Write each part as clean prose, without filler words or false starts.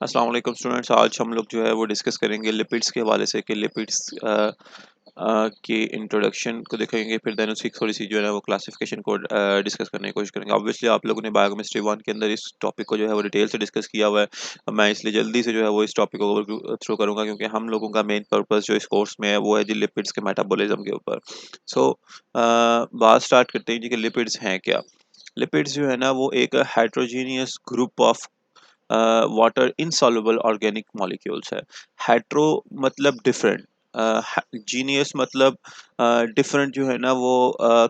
अस्सलाम वालेकुम स्टूडेंट्स। आज हम लोग जो है वो डिस्कस करेंगे लिपिड्स के हवाले से कि लिपिड्स की इंट्रोडक्शन को देखेंगे, फिर देन उसकी थोड़ी सी जो है ना वो क्लासिफिकेशन को डिस्कस करने की कोशिश करेंगे। ऑब्वियसली आप लोगों ने बायोकेमिस्ट्री 1 के अंदर इस टॉपिक को जो है वो डिटेल से डिस्कस किया हुआ है। मैं इसलिए जल्दी से जो है वो इस टॉपिक को थ्रू करूँगा क्योंकि हम लोगों का मेन पर्पस जो इस कोर्स में है वो है जी लिपिड्स के मेटाबॉलिज्म के ऊपर। सो बात स्टार्ट करते हैं जी कि लिपिड्स हैं क्या। लिपिड्स जो है ना वो एक heterogeneous group of water insoluble organic molecules है। हेट्रो मतलब डिफरेंट, जीनियस मतलब डिफरेंट जो है ना वो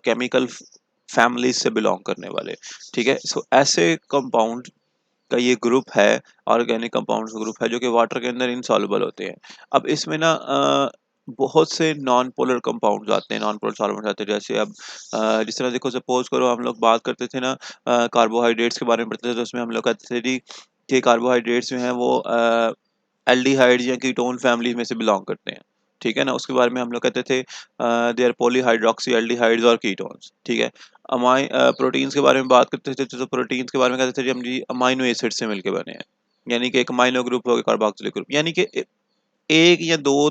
केमिकल फैमिली से बिलोंग करने वाले। ठीक है, सो ऐसे कंपाउंड का ये ग्रुप है, ऑर्गेनिक कंपाउंड्स का ग्रुप है जो कि वाटर के अंदर इनसॉल्युबल होते हैं। अब इसमें ना बहुत से नॉन पोलर कंपाउंड्स आते हैं, नॉन पोलर सॉल्वेंट्स आते हैं। जैसे अब जिस तरह देखो, सपोज करो हम लोग बात करते थे ना कार्बोहाइड्रेट्स के बारे में पढ़ते थे, तो उसमें हम लोग कहते थे जी कि कार्बोहाइड्रेट्स जो हैं वो एल्डिहाइड्स या कीटोन फैमिली में से बिलोंग करते हैं। ठीक है ना, उसके बारे में हम लोग कहते थे दे आर पॉलीहाइड्रोक्सी एल्डिहाइड्स और कीटोन्स। ठीक है, प्रोटीन्स के बारे में बात करते थे तो प्रोटीन्स के बारे में कहते थे जी हम जी अमाइनो एसिड से मिलके बने हैं। यानी कि एक अमाइनो ग्रुप हो गया, कार्बोक्सिलिक ग्रुप, यानी कि एक या दो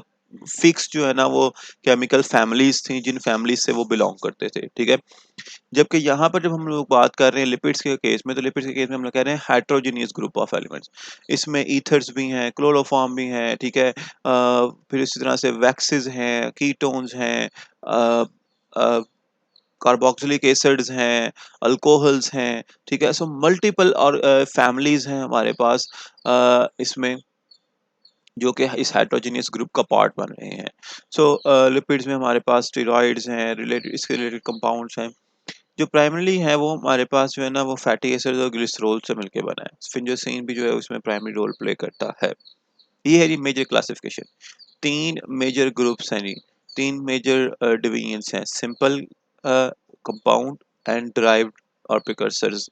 फिक्स जो है ना वो केमिकल फैमिलीज थी जिन फैमिलीज से वो बिलोंग करते थे। ठीक है, जबकि यहाँ पर जब हम लोग बात कर रहे हैं लिपिड्स के केस में, तो लिपिड्स के केस में हम लोग कह रहे हैं हेट्रोजीनियस ग्रुप ऑफ एलिमेंट्स। इसमें ईथर्स भी हैं, क्लोरोफॉर्म भी हैं। ठीक है, फिर इसी तरह से वैक्सेस हैं, कीटोन्स हैं, कार्बोक्सिलिक एसिड्स हैं, अल्कोहल्स हैं। ठीक है, सो मल्टीपल और फैमिलीज हैं हमारे पास इसमें, जो कि इस हेट्रोजीनियस ग्रुप का पार्ट बन रहे हैं। सो लिपिड्स में हमारे पास स्टेरॉइड्स हैं, रिलेटेड इसके रिलेटेड कंपाउंड्स हैं। जो प्राइमरीली है वो हमारे पास जो है ना वो फैटी एसिड्स और ग्लिसरॉल से मिलके बना है। स्फिंजोसिन भी जो है उसमें प्राइमरी रोल प्ले करता है। ये है जी मेजर क्लासिफिकेशन। तीन मेजर ग्रुप्स हैं जी, तीन मेजर डिवीजन्स हैं: सिंपल कंपाउंड एंड डिराइव्ड और प्रिकर्सर्स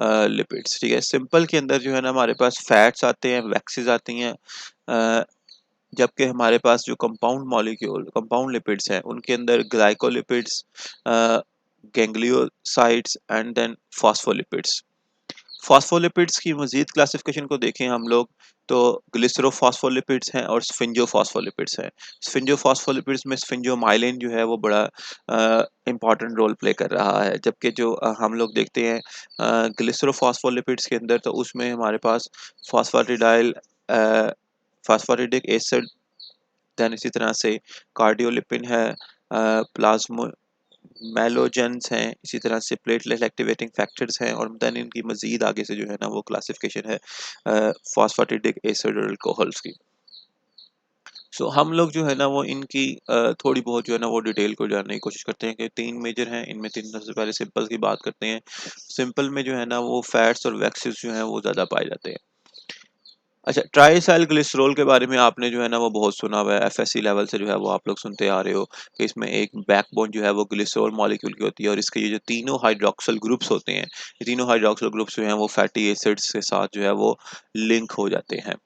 लिपिड्स। ठीक है, सिंपल के अंदर जो है ना हमारे पास फैट्स आते हैं, वैक्सेस आती हैं, अ, जबकि हमारे पास जो कंपाउंड मॉलिक्यूल कंपाउंड लिपिड्स हैं उनके अंदर glycolipids, gangliosides and then phospholipids. Phospholipids की मजीद क्लासिफिकेशन को देखें हम लोग, तो ग्लिसरोफॉस्फोलिपिड्स हैं और स्फिंजोफॉस्फोलिपिड्स हैं। स्फिंजोफॉस्फोलिपिड्स में स्फिंजोमाइलिन जो है वो बड़ा इंपॉर्टेंट रोल प्ले कर रहा है, जबकि जो हम लोग देखते हैं ग्लिसरोफॉस्फोलिपिड्स के अंदर, तो उसमें हमारे पास फॉस्फेटिडाइल फॉस्फेटिडिक एसिड, देन इसी तरह से कार्डियोलिपिन है, प्लाज्मो मेलोजेंस हैं, इसी तरह से प्लेटलेट एक्टिवेटिंग फैक्टर्स हैं, और देन इनकी मजीद आगे से जो है ना वो क्लासिफिकेशन है फॉस्फेटिडिक एसिड और अल्कोहल्स की। सो हम लोग जो है ना वो इनकी थोड़ी बहुत जो है ना वो डिटेल को जानने की कोशिश करते हैं कि तीन मेजर हैं इनमें। तीन सबसे पहले सिंपल की बात करते हैं। सिंपल में जो है ना वो फैट्स और वैक्सेस जो हैं वो ज़्यादा पाए जाते हैं। अच्छा, ट्राइसाइल ग्लिसरॉल के बारे में आपने जो है ना वो बहुत सुना हुआ है, एफएससी लेवल से जो है वो आप लोग सुनते आ रहे हो कि इसमें एक बैकबोन जो है वो ग्लिसरॉल मॉलिक्यूल की होती है, और इसके ये जो तीनों हाइड्रोक्सिल ग्रुप्स होते हैं, ये तीनों हाइड्रोक्सिल ग्रुप्स जो हैं वो फैटी एसिड्स के साथ जो है वो लिंक हो जाते हैं।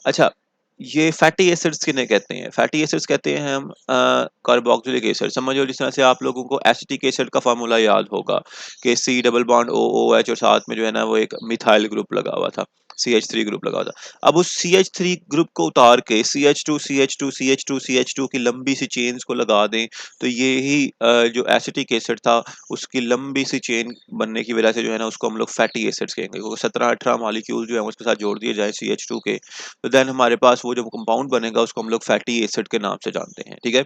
अच्छा, ये फैटी एसिड्स किन्हें कहते हैं? फैटी एसिड्स कहते हैं हम कार्बोक्सिलिक एसिड। समझो जिस तरह से आप लोगों को एसिटिक एसिड का फार्मूला याद होगा कि C double bond O O H, और साथ में जो है ना वो एक मिथाइल ग्रुप लगा हुआ था, CH3 ग्रुप लगा हुआ था। अब उस CH3 ग्रुप को उतार के CH2 CH2 CH2 CH2 की लंबी सी चेन्स को लगा दें, तो ये ही जो एसिटिक एसिड था उसकी लंबी सी चेन बनने की वजह से जो है ना उसको हम लोग फैटी एसिड्स कहेंगे, क्योंकि 17-18 मॉलिक्यूल जो है उसके साथ जोड़ दिए जाए CH2 के, तो देन हमारे पास वो जो कंपाउंड बनेगा उसको हम लोग फैटी एसिड के नाम से जानते हैं। ठीक है,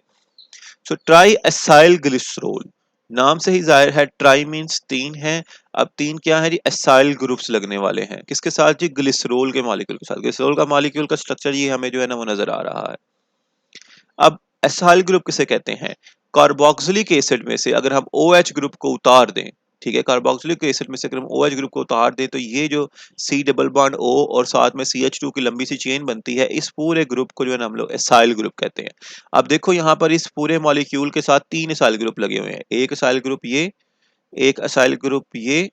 सो ट्राई एसाइल ग्लिसरॉल, नाम से ही जाहिर है ट्राई मींस तीन है। अब तीन क्या है जी? एसाइल ग्रुप्स लगने वाले हैं, किसके साथ जी? ग्लिसरॉल के मॉलिक्यूल के साथ। ग्लिसरॉल का मॉलिक्यूल का स्ट्रक्चर ये हमें जो है ना वो नजर आ रहा है। अब एसाइल ग्रुप किसे कहते हैं? कार्बोक्सिलिक एसिड में से अगर हम OH ग्रुप को उतार दें, ठीक है, कार्बोक्सिलिक एसिड में से अगर हम OH ग्रुप को उतार दें, तो ये जो C डबल बॉन्ड O और साथ में CH2 की लंबी सी चेन बनती है, इस पूरे ग्रुप को जो है ना हम लोग एसाइल ग्रुप कहते हैं। अब देखो यहाँ पर इस पूरे मॉलिक्यूल के साथ तीन एसाइल ग्रुप लगे हुए हैं, एक एसाइल ग्रुप ये, एक एसाइल ग्रुप ये,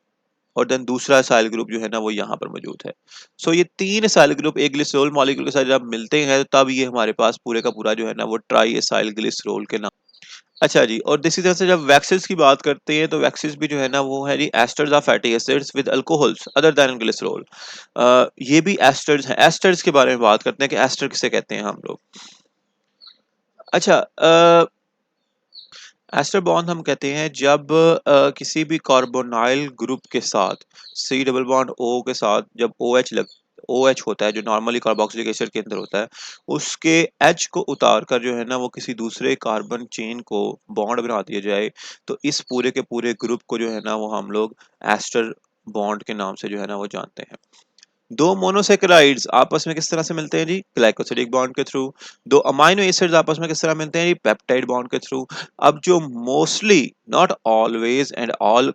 और देन दूसरा एसाइल ग्रुप जो है ना वो यहाँ पर मौजूद है। सो ये तीन एसाइल ग्रुप एक ग्लिसरॉल मॉलिक्यूल के साथ जब मिलते हैं, तब ये हमारे पास पूरे का पूरा जो है ना वो ट्राई एसाइल ग्लिसरॉल के नाम। अच्छा जी, और इसी तरह से जब वैक्सेस की बात करते हैं तो वैक्सेस भी जो है ना वो है जी esters of fatty acids with alcohols other than glycerol. ये भी एस्टर्स हैं। एस्टर्स के बारे में बात करते हैं कि एस्टर किसे कहते हैं हम लोग। अच्छा, एस्टर बॉन्ड हम कहते हैं जब किसी भी कार्बोनाइल ग्रुप के साथ सी डबल बॉन्ड ओ के साथ जब ओ एच लग ओ एच होता है जो नॉर्मली कार्बोक्सिलिक एसिड के अंदर होता है, उसके एच को उतार कर जो है ना वो किसी दूसरे कार्बन चेन को बॉन्ड बना दिया जाए, तो इस पूरे के पूरे ग्रुप को जो है ना वो हम लोग एस्टर बॉन्ड के नाम से जो है ना वो जानते हैं। दो मोनोसेकेराइड्स आपस में किस तरह से मिलते हैं जी? ग्लाइकोसिडिक बॉन्ड के थ्रू। दो अमाइनो एसिड्स आपस में किस तरह मिलते हैं जी? पेप्टाइड बॉन्ड के थ्रू। अब जो mostly, not always and all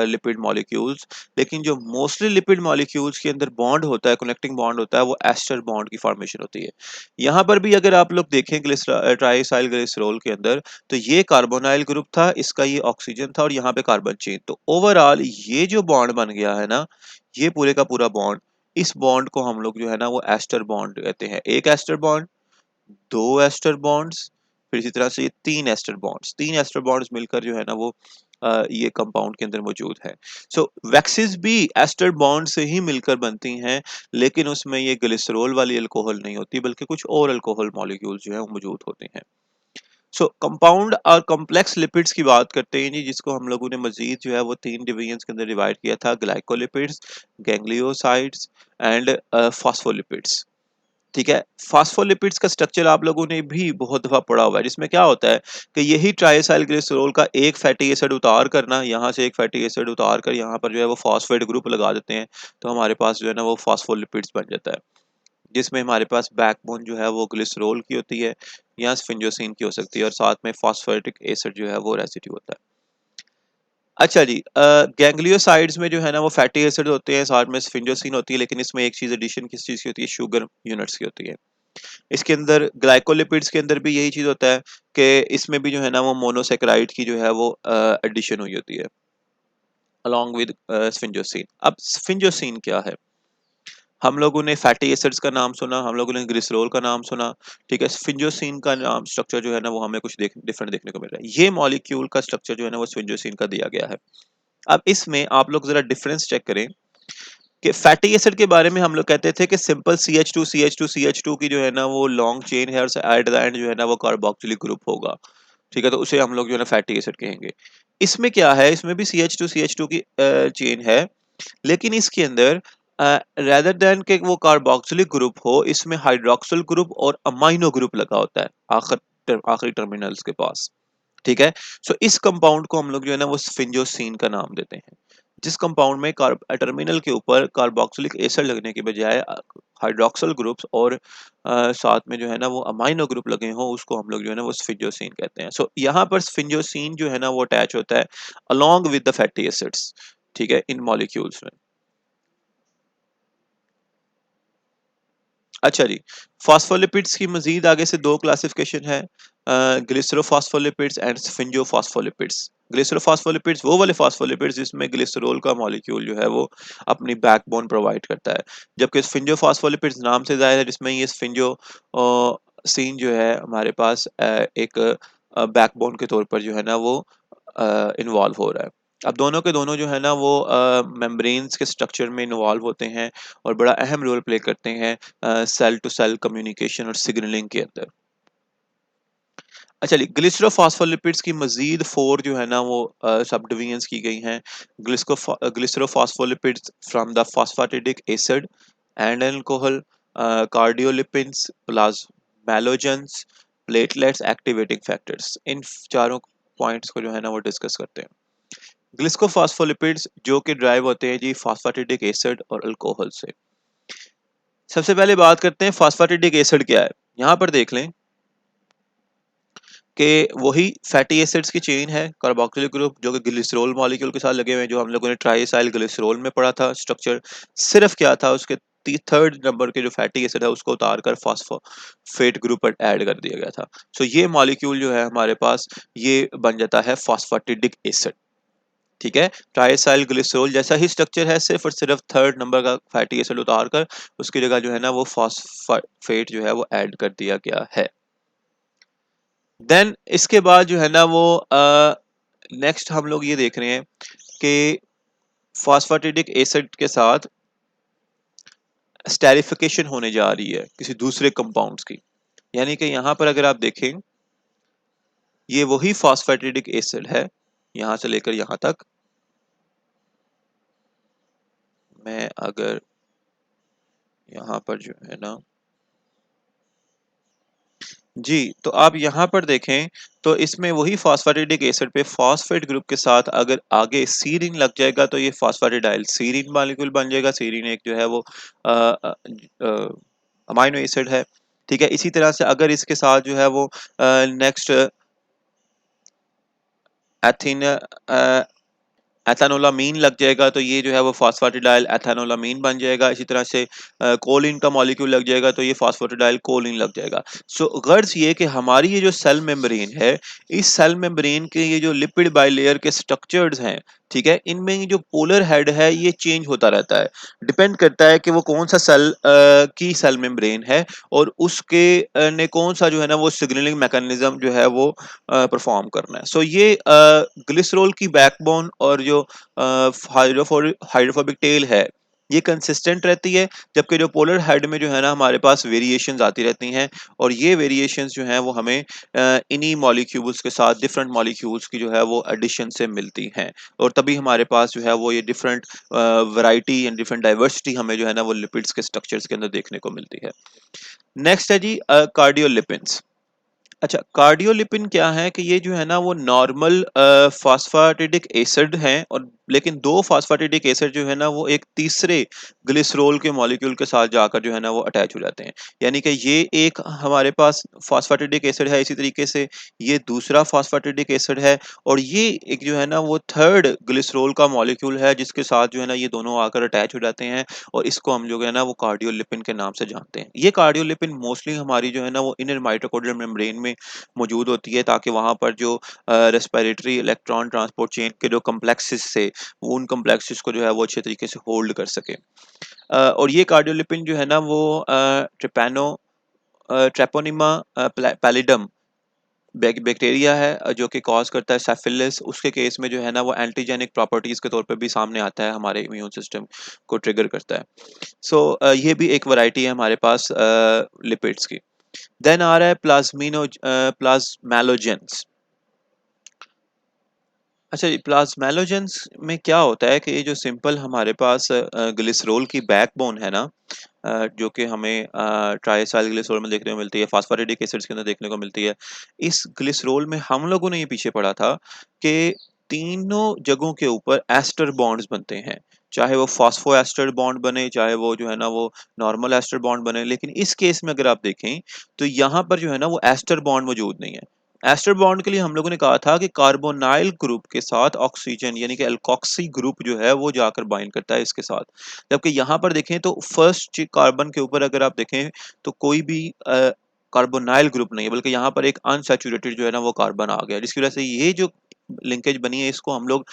lipid molecules, लेकिन जो मोस्टली लिपिड मॉलिक्यूल्स के अंदर बॉन्ड होता है, कनेक्टिंग बॉन्ड होता है, वो एस्टर बॉन्ड की फॉर्मेशन होती है। यहाँ पर भी अगर आप लोग देखें ट्राइसाइल ग्लिसरॉल के अंदर, तो ये कार्बोनाइल ग्रुप था, इसका ये ऑक्सीजन था और यहाँ पे कार्बन चेन। तो ओवरऑल ये जो बॉन्ड बन गया है ना, ये पूरे का पूरा बॉन्ड, इस बॉन्ड को हम लोग जो है ना वो एस्टर बॉन्ड कहते हैं। एक एस्टर बॉन्ड, दो एस्टर बॉन्ड्स, फिर इसी तरह से ये तीन एस्टर बॉन्ड्स, तीन एस्टर बॉन्ड्स मिलकर जो है ना वो ये कंपाउंड के अंदर मौजूद है। सो वैक्सीज भी एस्टर बॉन्ड से ही मिलकर बनती हैं, लेकिन उसमें ये ग्लिसरॉल वाली अल्कोहल नहीं होती, बल्कि कुछ और अल्कोहल मॉलिक्यूल्स जो है वो मौजूद होते हैं। सो कंपाउंड और कॉम्प्लेक्स लिपिड्स की बात करते हैं जी, जिसको हम लोगों ने मजीद जो है वो तीन डिवीजन्स के अंदर डिवाइड किया था: ग्लाइकोलिपिड्स, गैंग्लियोसाइड्स एंड फॉस्फोलिपिड्स। ठीक है, फॉस्फोलिपिड्स का स्ट्रक्चर आप लोगों ने भी बहुत दफा पढ़ा हुआ है, जिसमें क्या होता है कि यही ट्राइसाइल ग्लिसरॉल का एक फैटी एसिड उतार करना, यहाँ से एक फैटी एसिड उतार कर यहाँ पर जो है वो फॉस्फेट ग्रुप लगा देते हैं, तो हमारे पास जो है ना वो फॉस्फोलिपिड्स बन जाता है, जिसमें हमारे पास बैकबोन जो है वो ग्लिसरॉल की होती है या स्फिंजोसिन की हो सकती है, और साथ में फॉस्फेटिक एसिड जो है वो रेसिड्यू होता है। अच्छा जी, गैंग्लियोसाइड्स में जो है ना वो फैटी एसिड होते हैं, साथ में स्फिंजोसिन होती है, लेकिन इसमें एक चीज एडिशन किस चीज की होती है? शुगर यूनिट्स की होती है। इसके अंदर ग्लाइकोलिपिड्स के अंदर भी यही चीज होता है कि इसमें भी जो है ना वो मोनोसेकेराइड की जो है वो एडिशन हुई होती है अलॉन्ग विद स्फिंजोसिन। अब स्फिंजोसिन क्या है? हम लोगों ने फैटी एसिड्स का नाम सुना, हम लोगों ने ग्लिसरॉल का नाम सुना, ठीक है। स्फिंजोसिन का नाम स्ट्रक्चर जो है ना वो हमें कुछ डिफरेंट देखने को मिल रहा है। ये मॉलिक्यूल का स्ट्रक्चर जो है ना वो स्फिंजोसिन का दिया गया है। अब इसमें आप लोग जरा डिफरेंस चेक करें कि फैटी एसिड के बारे में हम लोग कहते थे कि सिंपल CH2 की जो है ना वो लॉन्ग चेन है, और एट द एंड जो है ना वो कार्बोक्सिलिक ग्रुप होगा, ठीक है, तो उसे हम लोग जो है ना फैटी एसिड कहेंगे। इसमें क्या है? इसमें भी CH2 की चेन है, लेकिन इसके अंदर रेदर देन के वो कार्बोक्सिलिक ग्रुप हो, इसमें हाइड्रोक्सिल ग्रुप और अमाइनो ग्रुप लगा होता है आखिरी टर्मिनल्स के पास, ठीक है। सो इस कंपाउंड को हम लोग जो है ना वो स्फिंजोसिन का नाम देते हैं। जिस कंपाउंड में टर्मिनल के ऊपर कार्बोक्सिलिक एसिड लगने के बजाय हाइड्रोक्सिल ग्रुप्स और साथ में जो है ना वो अमाइनो ग्रुप लगे हों, उसको हम लोग जो है ना वो स्फिंजोसिन कहते हैं। सो यहाँ पर स्फिंजोसिन जो है ना वो अटैच होता है along with the fatty acids, ठीक है, इन मॉलिक्यूल्स में। अच्छा जी, फॉस्फोलिपिड्स की मजीद आगे से दो क्लासिफिकेशन है, ग्लिसरोफॉस्फोलिपिड्स एंड स्फिंजोफॉस्फोलिपिड्स। ग्लिसरोफॉस्फोलिपिड्स वो वाले फॉस्फोलिपिड्स जिसमें ग्लिसरॉल का मॉलिक्यूल जो है वो अपनी बैकबोन प्रोवाइड करता है, जबकि स्फिंजोफॉस्फोलिपिड्स नाम से जाहिर है जिसमें ये स्फिंजो सीन जो है हमारे पास एक बैकबोन के तौर पर जो है ना वो इन्वॉल्व हो रहा है। अब दोनों के दोनों जो है ना वो मेम्ब्रेन्स के स्ट्रक्चर में इन्वॉल्व होते हैं और बड़ा अहम रोल प्ले करते हैं सेल टू सेल कम्युनिकेशन और सिग्नलिंग के अंदर। अच्छा जी, ग्लिसरोफॉस्फोलिपिड्स की मजीद 4 जो है ना वो सब डिवीजन्स की गई हैं। Glycerophospholipids from the phosphatidic acid and alcohol, cardiolipids, plasmalogens, platelets, activating factors. इन चारों पॉइंट्स को जो है ना वो डिस्कस करते हैं। ग्लिसकोफॉस्फोलिपिड्स जो कि ड्राइव होते हैं जी फॉस्फेटिडिक एसिड और अल्कोहल से। सबसे पहले बात करते हैं फॉस्फेटिडिक एसिड क्या है। यहाँ पर देख लें कि वही फैटी एसिड्स की चेन है, कार्बोक्सिलिक ग्रुप जो कि ग्लिसरॉल मॉलिक्यूल के साथ लगे हुए हैं, जो हम लोगों ने ट्राइसाइल ग्लिसरॉल में पढ़ा था स्ट्रक्चर। सिर्फ क्या था, उसके थर्ड नंबर के जो फैटी एसिड है उसको उतार कर फॉस्फोफेट ग्रुप पर ऐड कर दिया गया था। सो ये मॉलिक्यूल जो है हमारे पास, ये बन जाता है फॉस्फेटिडिक एसिड, ठीक है। ट्राइसाइल ग्लिसरॉल जैसा ही स्ट्रक्चर है, सिर्फ और सिर्फ थर्ड नंबर का फैटी एसिड उतार कर उसकी जगह जो है ना वो फॉस्फेट जो है वो ऐड कर दिया गया है। देन इसके बाद जो है ना वो नेक्स्ट हम लोग ये देख रहे हैं कि फॉस्फेटिडिक एसिड के साथ स्टेरिफिकेशन होने जा रही है किसी दूसरे कंपाउंड्स की। यानी कि यहाँ पर अगर आप देखें, ये वही फॉस्फेटिडिक एसिड है, यहाँ से लेकर यहाँ तक। मैं अगर यहाँ पर जो है ना, जी, तो आप यहाँ पर देखें तो इसमें वही फॉस्फेटिडिक एसिड पे फॉस्फेट ग्रुप के साथ अगर आगे सीरीन लग जाएगा तो ये फॉस्फेटिडाइल सीरीन मॉलिक्यूल बन जाएगा। सीरीन एक जो है वो अमाइनो एसिड है, ठीक है। इसी तरह से अगर इसके साथ जो है वो नेक्स्ट एथिन एथानोलामीन लग जाएगा तो ये जो है वो फॉस्फेटिडाइल एथानोलामीन बन जाएगा। इसी तरह से कोलिन का मॉलिक्यूल लग जाएगा तो ये फॉस्फेटिडाइल कोलिन लग जाएगा। सो गर्ज ये कि हमारी ये जो सेल मेम्ब्रेन है, इस सेल मेम्ब्रेन के ये जो लिपिड बाइलेयर के स्ट्रक्चर्स हैं, ठीक है, इनमें ये जो पोलर हेड है ये चेंज होता रहता है। डिपेंड करता है कि वो कौन सा सेल की सेल मेम्ब्रेन है और उसके ने कौन सा जो है ना वो सिग्नलिंग मैकेनिज्म जो है वो परफॉर्म करना है। सो ये ग्लिसरॉल की बैकबोन और जो हाइड्रोफोबिक टेल है ये कंसिस्टेंट रहती है, जबकि जो पोलर हेड में जो है ना हमारे पास वेरिएशंस आती रहती हैं और ये वेरिएशंस जो हैं वो हमें इन्हीं मॉलिक्यूल्स के साथ डिफरेंट मॉलिक्यूल्स की जो है वो एडिशन से मिलती हैं और तभी हमारे पास जो है वो ये different variety and different diversity हमें जो है ना वो लिपिड्स के स्ट्रक्चर्स के अंदर देखने को मिलती है। नेक्स्ट है जी कार्डियोलिपिड्स। अच्छा, कार्डियोलिपिन क्या है कि ये जो है ना वो नॉर्मल फॉस्फेटिडिक एसिड हैं और लेकिन दो फॉस्फेटिडिक एसिड जो है ना वो एक तीसरे ग्लिसरॉल के मॉलिक्यूल के साथ जाकर जो है ना वो अटैच हो जाते हैं। यानी कि ये एक हमारे पास फॉस्फेटिडिक एसिड है, इसी तरीके से ये दूसरा फॉस्फेटिडिक एसिड है और ये एक जो है ना वो थर्ड ग्लिसरॉल का मॉलिक्यूल है जिसके साथ जो है ना ये दोनों आकर अटैच हो जाते हैं और इसको हम जो है ना वो कार्डियोलिपिन के नाम से जानते हैं। ये कार्डियोलिपिन मोस्टली हमारी जो है ना वो इनर माइटोकॉन्ड्रियल मेम्ब्रेन में मौजूद होती है ताकि वहां पर जो रेस्पिरेटरी इलेक्ट्रॉन ट्रांसपोर्ट चेन के जो कम्प्लेक्सेस से वो उन कम्प्लेक्सेस को जो है वो अच्छे तरीके से होल्ड कर सके। और ये कार्डियोलिपिन जो है ना वो ट्रिपेनो ट्रेपोनिमा पैलिडम बैक्टीरिया है जो कि कॉज करता है सेफिलिस। उसके केस में जो है ना वो एंटीजेनिक प्रॉपर्टीज के तौर पे भी सामने आता है, हमारे इम्यून सिस्टम को ट्रिगर करता है। सो ये भी एक वैरायटी है हमारे पास लिपिड्स की। देन आ रहा है प्लाज्मेलोजेंस। अच्छा, ये प्लाज्मेलोजेंस में क्या होता है कि ये जो सिंपल हमारे पास ग्लिसरॉल की बैकबोन है ना, जो कि हमें ट्राइसाइल ग्लिसरॉल में देखने को मिलती है, फॉस्फेटिडिक एसिड्स के अंदर देखने को मिलती है। इस ग्लिसरॉल में हम लोगों ने ये पीछे पढ़ा था कि तीनों जगहों के ऊपर एस्टर बॉन्ड्स बनते हैं, चाहे वो फॉस्फो एस्टर बॉन्ड बने, चाहे वो जो है ना वो नॉर्मल एस्टर बॉन्ड बने। लेकिन इस केस में अगर आप देखें तो यहाँ पर जो है ना वो एस्टर बॉन्ड मौजूद नहीं है। एस्टर बॉन्ड के लिए हम लोगों ने कहा था कि कार्बोनाइल ग्रुप के साथ ऑक्सीजन यानी कि एल्कोक्सी ग्रुप जो है वो जाकर बाइंड करता है इसके साथ। जबकि यहाँ पर देखें तो फर्स्ट कार्बन के ऊपर अगर आप देखें तो कोई भी कार्बोनाइल ग्रुप नहीं है, बल्कि यहाँ पर एक अनसैचुरेटेड जो है ना वो कार्बन आ गया, जिसकी वजह से ये जो लिंकेज बनी है इसको हम लोग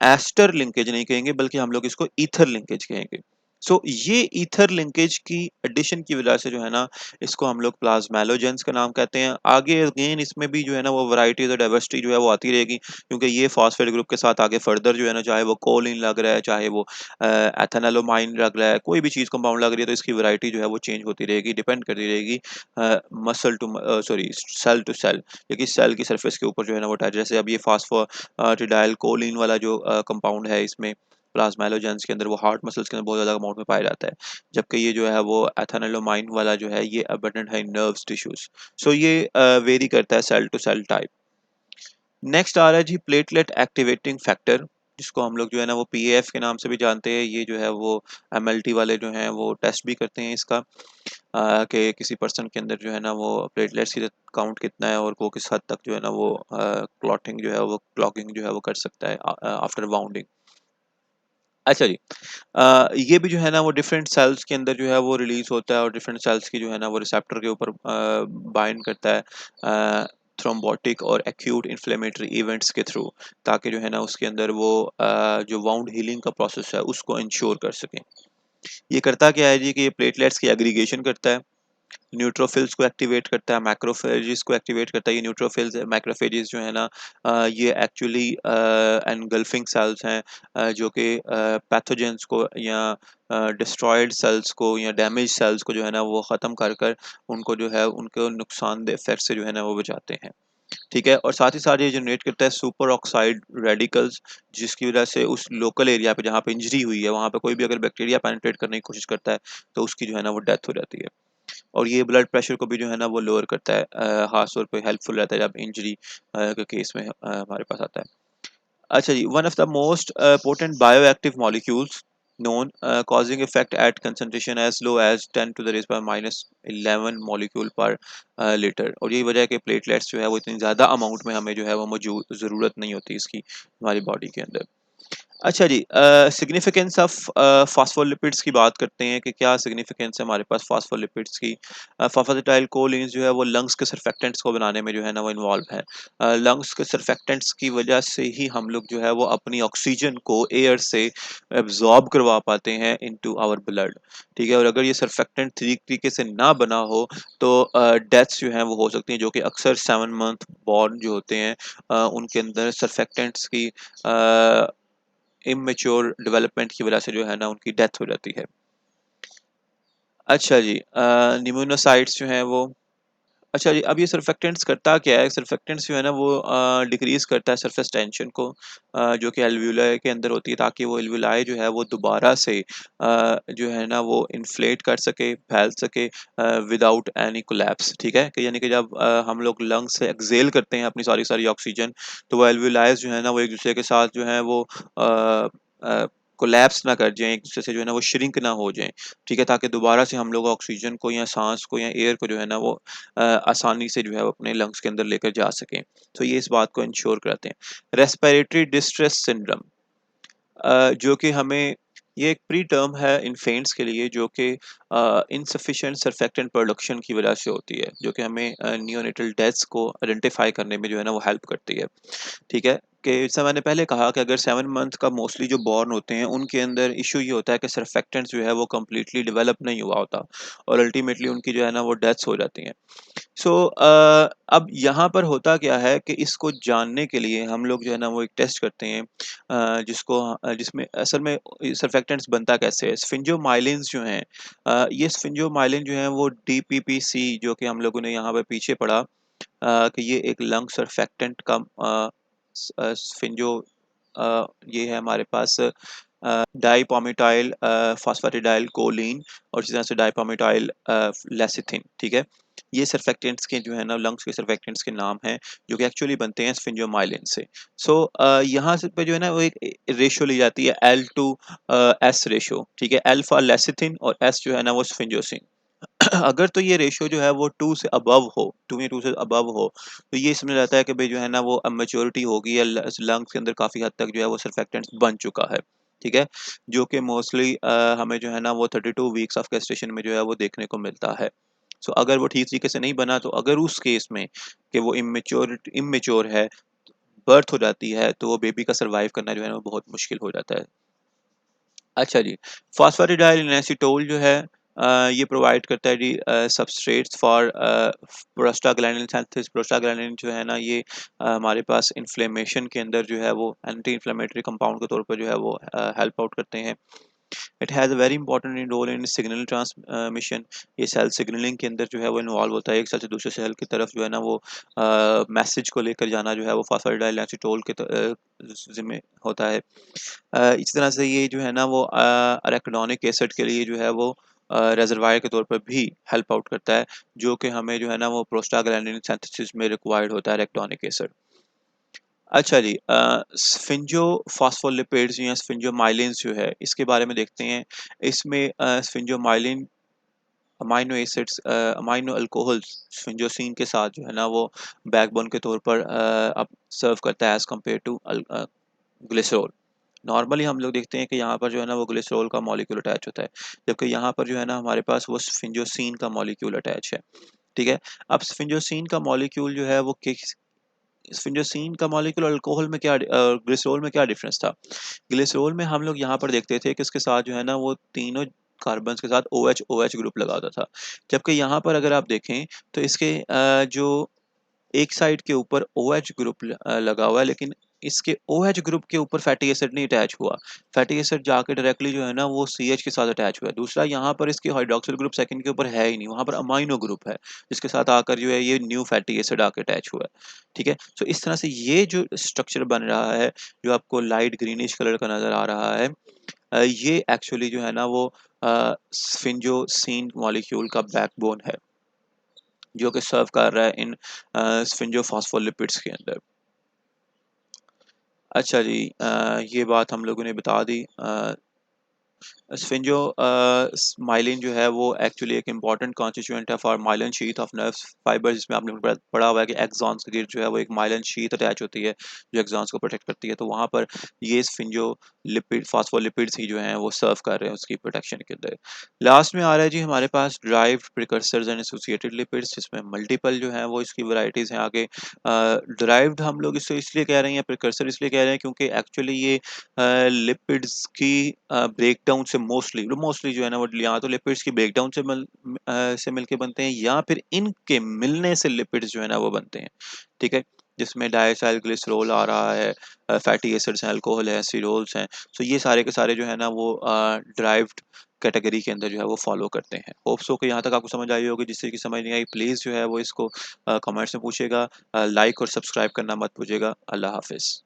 एस्टर लिंकेज नहीं कहेंगे बल्कि हम लोग इसको ईथर लिंकेज कहेंगे। सो ये ईथर लिंकेज की एडिशन की वजह से जो है ना इसको हम लोग प्लाज्मेलोजेंस का नाम कहते हैं। आगे अगेन इसमें भी जो है ना वो वैरायटीज और डाइवर्सिटी जो है वो आती रहेगी, क्योंकि ये फॉस्फेट ग्रुप के साथ आगे फर्दर जो है ना चाहे वो कोलिन लग रहा है, चाहे वो एथेनोलामाइन लग रहा है, कोई भी चीज कंपाउंड लग रही है तो इसकी वैरायटी जो है वो चेंज होती रहेगी, डिपेंड करती रहेगी muscle to sorry cell to cell, क्योंकि सेल की सरफेस के ऊपर जो है ना वो अटैच। जैसे अब ये फॉस्फोटिडाइल कोलिन वाला जो कंपाउंड है इसमें प्लाज्मेलोजेंस के अंदर वो हार्ट मसल्स के अंदर बहुत ज़्यादा अमाउंट में पाया जाता है, जबकि ये जो है वो एथेनोलामाइन वाला जो है ये अबंडेंट है नर्व्स टिश्यूज। सो ये वेरी करता है cell to cell type. Next आ रहा है जी प्लेटलेट एक्टिवेटिंग फैक्टर, जिसको हम लोग जो है ना वो पीएएफ के नाम से भी जानते हैं। ये जो है वो एमएलटी वाले जो हैं वो टेस्ट भी करते हैं इसका, कि किसी पर्सन के अंदर जो है ना वो प्लेटलेट्स की काउंट कितना है और वो किस हद तक जो है ना वो क्लॉटिंग जो है वो क्लॉगिंग जो है वो कर सकता है आफ्टर बाउंडिंग। अच्छा जी, ये भी जो है ना वो डिफरेंट सेल्स के अंदर जो है वो रिलीज होता है और डिफरेंट सेल्स की जो है ना वो रिसेप्टर के ऊपर बाइंड करता है थ्रोम्बोटिक और एक्यूट इन्फ्लेमेटरी इवेंट्स के थ्रू, ताकि जो है ना उसके अंदर वो जो वाउंड हीलिंग का प्रोसेस है उसको इंश्योर कर सके। ये करता क्या है जी कि ये प्लेटलेट्स की एग्रीगेशन करता है न्यूट्रोफिल्स को एक्टिवेट करता है, मैक्रोफेजेस को एक्टिवेट करता है। ये न्यूट्रोफिल्स मैक्रोफेजेस जो है ना, ये एक्चुअली एनगल्फिंग सेल्स हैं, जो कि पैथोजेंस को या डिस्ट्रॉयड सेल्स को या डैमेज सेल्स को जो है ना वो ख़त्म कर कर उनको जो है उनको नुकसानदेह इफेक्ट से जो है ना वो बचाते हैं। ठीक है, और साथ ही साथ ये जनरेट करता है सुपर ऑक्साइड रेडिकल्स, जिसकी वजह से उस लोकल एरिया पे जहाँ पे इंजरी हुई है वहाँ पे कोई भी अगर बैक्टीरिया पेनिट्रेट करने की कोशिश करता है तो उसकी जो है ना वो डेथ हो जाती है। और ये ब्लड प्रेशर को भी जो है ना वो लोअर करता है, खास तौर पे हेल्पफुल रहता है जब इंजरी के केस में हमारे पास आता है। अच्छा जी, one of the most potent bioactive molecules known causing effect at concentration as low as 10 to the raise by minus 11 molecule per liter। और यही वजह है कि प्लेटलेट्स जो है वो इतनी ज़्यादा अमाउंट में हमें जो है वो मौजूद ज़रूरत नहीं होती इसकी हमारी बॉडी के अंदर। अच्छा जी, सिग्निफिकेंस ऑफ फॉस्फोलिपिड्स की बात करते हैं कि क्या सिग्निफिकेंस है हमारे पास फॉस्फोलिपिड्स की। फॉस्फेटाइल कोलिन्स जो है वो लंग्स के सर्फेक्टेंट्स को बनाने में जो है ना वो इन्वॉल्व है। लंग्स के सर्फेक्टेंट्स की वजह से ही हम लोग जो है वो अपनी ऑक्सीजन को एयर से एब्जॉर्ब करवा पाते हैं इनटू आवर ब्लड। ठीक है, और अगर ये सर्फेक्टेंट ठीक तरीके से ना बना हो तो डेथ्स जो हैं वो हो सकती हैं, जो कि अक्सर 7 मंथ बॉर्न जो होते हैं उनके अंदर सर्फेक्टेंट्स की इमेच्योर डेवलपमेंट की वजह से जो है ना उनकी डेथ हो जाती है। अच्छा जी, निमोनोसाइट्स जो हैं वो, अच्छा जी, अब ये सर्फेक्टेंट्स करता क्या है? सर्फेक्टेंट्स जो है ना वो डिक्रीज़ करता है सरफेस टेंशन को, जो कि एल्वियोलाई के अंदर होती है, ताकि वो एल्वियोलाई जो है वो दोबारा से जो है ना वो इन्फ्लेट कर सके, फैल सके विदाउट एनी कोलैप्स। ठीक है? कि यानी कि जब हम लोग लंग्स से एक्सहेल करते हैं अपनी सारी-सारी ऑक्सीजन, तो वो एल्वियोलाइज़ जो है ना वो एक-दूसरे के साथ जो है वो अ, कोलैप्स ना कर जाएँ, एक-दूसरे से जो है ना वो श्रिंक ना हो जाएँ। ठीक है? ताकि दोबारा से हम लोग ऑक्सीजन को या साँस को या एयर को जो है ना वो आसानी से जो है वो अपने लंग्स के अंदर लेकर जा सकें। तो ये इस बात को इंश्योर कराते हैं। रेस्पिरेटरी डिस्ट्रेस सिंड्रोम, जो कि हमें, ये एक प्री टर्म है इन्फेंट्स के लिए, जो कि इनसफिशिएंट सर्फेक्टेंट प्रोडक्शन की वजह से होती है, जो कि हमें नियोनेटल डेथ्स को आइडेंटिफाई करने में जो है ना वो हेल्प करती है। ठीक है? कि जैसा मैंने पहले कहा कि अगर 7 मंथ का मोस्टली जो बॉर्न होते हैं, उनके अंदर इश्यू ये होता है कि सर्फेक्टेंट्स जो है वो कंप्लीटली डेवलप नहीं हुआ होता और अल्टीमेटली उनकी जो है ना वो डेथ्स हो जाती हैं। सो अब यहाँ पर होता क्या है कि इसको जानने के लिए हम लोग जो है ना वो एक टेस्ट करते हैं, जिसमें असल में सर्फेक्टेंट्स बनता कैसे है। स्फिंजोमाइलिन्स जो हैं, ये स्फिंजोमाइलिन जो हैं वो डीपीपीसी, जो कि हम लोगों ने यहाँ पे पीछे पढ़ा कि ये एक लंग सर्फेक्टेंट का स्फिंजो, ये है हमारे पास डाइपामिटाइल फॉस्फेटिडाइल कोलीन और इसी तरह से डाइपामिटाइल लेसिथिन। ठीक है, ये सर्फेक्टेंट्स के जो है ना लंग्स के सर्फेक्टेंट्स के नाम हैं, जो कि एक्चुअली बनते हैं स्फिंजोमाइलिन से। सो यहाँ से पे जो है ना वो एक रेशियो ली जाती है एल टू एस रेशियो। ठीक है, एल फॉर लेसिथिन और एस जो है ना वो स्फिंजोसिन। अगर तो ये रेशियो जो है वो 2 से अबव हो, 2 या 2 से अबव हो, तो ये समझा जाता है कि भई जो है ना वो अब मैच्योरिटी हो गई है, लंग्स के अंदर काफ़ी हद तक जो है वो सर्फेक्टेंट्स बन चुका है। ठीक है? जो कि मोस्टली हमें जो है ना वो 32 वीक्स ऑफ गेस्टेशन में जो है वो देखने को मिलता है। सो अगर वो ठीक तरीके से नहीं बना, तो अगर उस केस में कि वो इम्मैच्योर है, बर्थ हो जाती है, तो वो बेबी का सर्वाइव करना जो है ना वो बहुत मुश्किल हो जाता है। अच्छा जी, फॉस्फेटिडाइल इनएसिटोल जो है ये प्रोवाइड करता है जी substrates for prostaglandin synthesis. Prostaglandin जो है ना ये हमारे पास इन्फ्लेमेशन के अंदर जो है वो एंटी इन्फ्लेमेटरी कंपाउंड के तौर पर जो है वो हेल्प आउट करते हैं। It has a very important role in signal transmission. ये सेल सिग्नलिंग के अंदर जो है वो इन्वॉल्व होता है, एक सेल से दूसरे सेल की तरफ जो है ना वो मैसेज को लेकर जाना जो है वो फॉस्फेटिडाइल इनएसिटोल के ज़िम्मे होता है। इसी तरह से ये जो है ना वो अरेकिडोनिक एसिड के लिए जो है वो रिजर्वायर के तौर पर भी हेल्प आउट करता है, जो कि हमें जो है ना वो प्रोस्टाग्लैंडिन सिंथेसिस में रिक्वायर्ड होता है अरेकिडोनिक एसिड। अच्छा जी, स्फिंजोफॉस्फोलिपिड्स या स्फिंजोमाइलिन्स जो है इसके बारे में देखते हैं। इसमें स्फिंजोमाइलिन अमाइनो एसिड्स, अमाइनो अल्कोहल्स स्फिंजोसिन के साथ जो है ना वो बैकबोन के तौर पर अब सर्व करता है as compared to glycerol. Normally हम लोग देखते हैं कि यहाँ पर जो है ना वो ग्लिसरॉल का मॉलिक्यूल अटैच होता है, जबकि यहाँ पर जो है ना हमारे पास वो स्फिंजोसिन का मॉलिक्यूल अटैच है। ठीक है? अब स्फिंजोसिन का मॉलिक्यूल जो है वो किस स्फिंजोसिन का मॉलिक्यूल और अल्कोहल में ग्लिसरॉल में क्या डिफरेंस था? ग्लिसरॉल में हम लोग यहाँ पर देखते थे कि इसके साथ जो है ना वो तीनों कार्बन्स के साथ OH OH ग्रुप लगा होता था। जबकि यहाँ पर अगर आप देखें तो इसके जो एक साइड के ऊपर OH ग्रुप लगा हुआ है, लेकिन इसके OH ग्रुप के ऊपर फैटी एसिड नहीं अटैच हुआ। फैटी एसिड जाके डायरेक्टली जो है ना वो CH के साथ अटैच हुआ है। दूसरा यहाँ पर इसकी हाइड्रॉक्सिल ग्रुप सेकंड के ऊपर है ही नहीं, वहाँ पर अमाइनो ग्रुप है, जिसके साथ आकर जो है ये न्यू फैटी एसिड आके अटैच हुआ है। ठीक है? सो इस तरह से ये जो स्ट्रक्चर बन रहा है, जो आपको लाइट ग्रीनिश कलर का नज़र आ रहा है, ये एक्चुअली जो है ना वो स्फिंजोसीन मॉलिक्यूल का बैकबोन है, जो कि सर्व कर रहा है इन स्फिंजोफॉस्फोलिपिड्स के अंदर। अच्छा जी, ये बात हम लोगों ने बता दी। स्फिंजो माइलिन जो है वो एक्चुअली एक इंपॉर्टेंट कॉन्स्टिट्यूएंट है for myelin sheath of nerve fibre, जिसमें आपने पढ़ा हुआ है कि एक्सॉन्स के गिर्द जो है वो एक माइलिन शीथ अटैच होती है जो एक्सॉन्स को प्रोटेक्ट करती है। तो वहाँ पर ये स्फिंजो लिपिड फास्फोलिपिड्स ही जो हैं वो सर्व कर रहे हैं उसकी प्रोटेक्शन के अंदर। लास्ट में आ रहा है जी हमारे पास derived precursors and associated lipids, जिसमें मल्टीपल जो है वो इसकी वैरायटीज़ हैं आगे। ड्राइव्ड हम लोग इससे इसलिए कह रहे हैं, प्रिकर्सर इसलिए कह रहे हैं क्योंकि एक्चुअली ये लिपिड्स की ब्रेकडाउन से मोस्टली जो है ना वो या तो लिपिड्स की ब्रेकडाउन से मिलके बनते हैं, या फिर इनके मिलने से लिपिड्स जो है ना वो बनते हैं। ठीक है? जिसमें डायसाइल ग्लिसरॉल आ रहा है, फैटी एसिड्स हैं, अल्कोहल है, सिरोल्स हैं। सो ये सारे के सारे जो है ना वो ड्राइव्ड कैटेगरी के अंदर जो है वो फॉलो करते हैं। होप सो कि यहाँ तक आपको समझ आई होगी। जिससे कि समझ नहीं आई प्लीज़ जो है वो इसको कमेंट्स में पूछिएगा। लाइक और सब्सक्राइब करना मत भूलिएगा। अल्लाह हाफ़िज़।